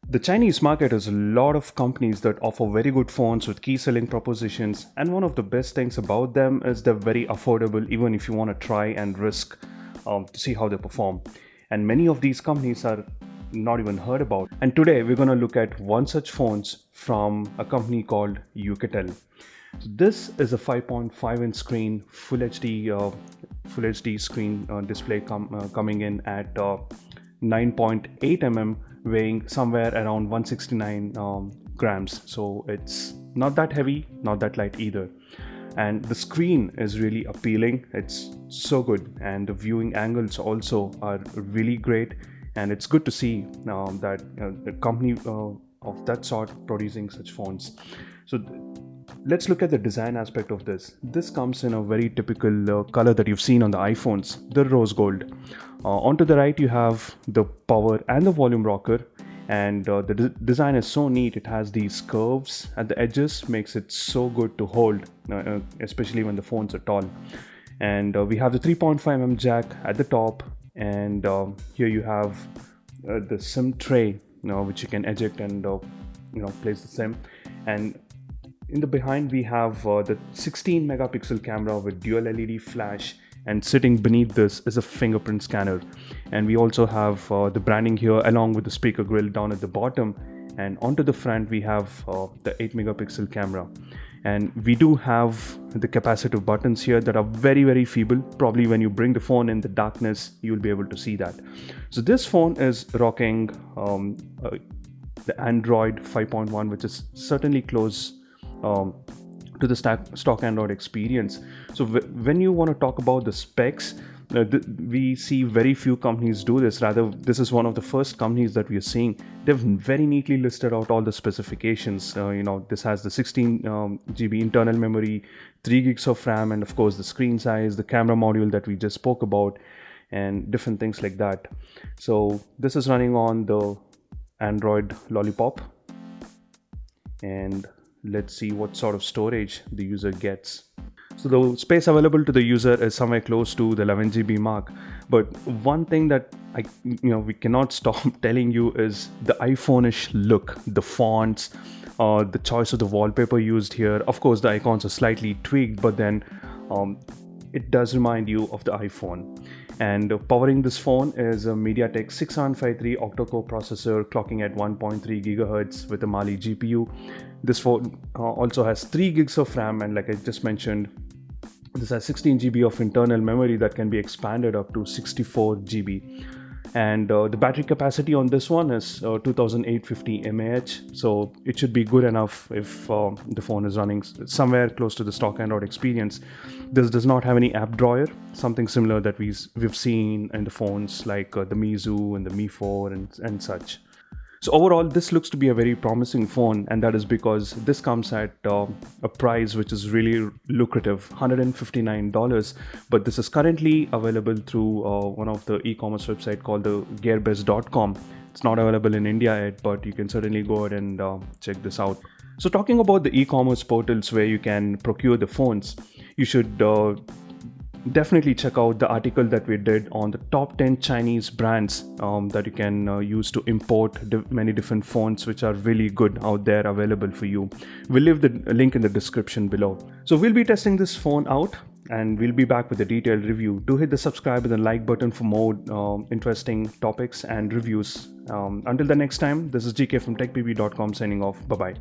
The Chinese market has a lot of companies that offer very good phones with key selling propositions, and one of the best things about them is they're very affordable even if you want to try and risk to see how they perform. And many of these companies are not even heard about. And today we're going to look at one such phones from a company called Oukitel. So this is a 5.5 inch screen, Full HD screen display coming in at 9.8 mm, weighing somewhere around 169 grams. So it's not that heavy, not that light either. And the screen is really appealing. It's so good, and the viewing angles also are really great. And it's good to see that the company of that sort producing such phones. So let's look at the design aspect of this. This comes in a very typical color that you've seen on the iPhones, the rose gold. Onto the right you have the power and the volume rocker, and the design is so neat. It has these curves at the edges, makes it so good to hold, especially when the phones are tall. And we have the 3.5mm jack at the top, and here you have the SIM tray, which you can eject and place the SIM. And in the behind we have the 16 megapixel camera with dual LED flash, and sitting beneath this is a fingerprint scanner. And we also have the branding here along with the speaker grill down at the bottom, and onto the front we have the 8 megapixel camera. And we do have the capacitive buttons here that are very feeble. Probably when you bring the phone in the darkness you'll be able to see that. So this phone is rocking the Android 5.1, which is certainly close to the stock Android experience. So when you want to talk about the specs, we see very few companies do this. Rather, this is one of the first companies that we are seeing. They've very neatly listed out all the specifications. This has the 16 GB internal memory, 3 gigs of RAM, and of course the screen size, the camera module that we just spoke about, and different things like that. So this is running on the Android Lollipop, and let's see what sort of storage the user gets. So the space available to the user is somewhere close to the 11 GB mark. But one thing that we cannot stop telling you is the iPhone-ish look, the fonts, the choice of the wallpaper used here. Of course, the icons are slightly tweaked, but then it does remind you of the iPhone. And powering this phone is a MediaTek 6753 octa-core processor clocking at 1.3 GHz with a Mali GPU. This phone also has 3 gigs of RAM, and like I just mentioned, this has 16 GB of internal memory that can be expanded up to 64 GB. And the battery capacity on this one is 2850 mAh, so it should be good enough if the phone is running somewhere close to the stock Android experience. This does not have any app drawer, something similar that we've seen in the phones like the Mi Zoo and the Mi 4 and such. So overall, this looks to be a very promising phone, and that is because this comes at a price which is really lucrative, $159. But this is currently available through one of the e-commerce website called the gearbest.com. It's not available in India yet, but you can certainly go ahead and check this out. So talking about the e-commerce portals where you can procure the phones, you should definitely check out the article that we did on the top 10 Chinese brands that you can use to import many different phones, which are really good out there available for you. We'll leave the link in the description below. So we'll be testing this phone out, and we'll be back with a detailed review. Do hit the subscribe and the like button for more interesting topics and reviews. Until the next time, this is GK from TechPP.com signing off. Bye-bye.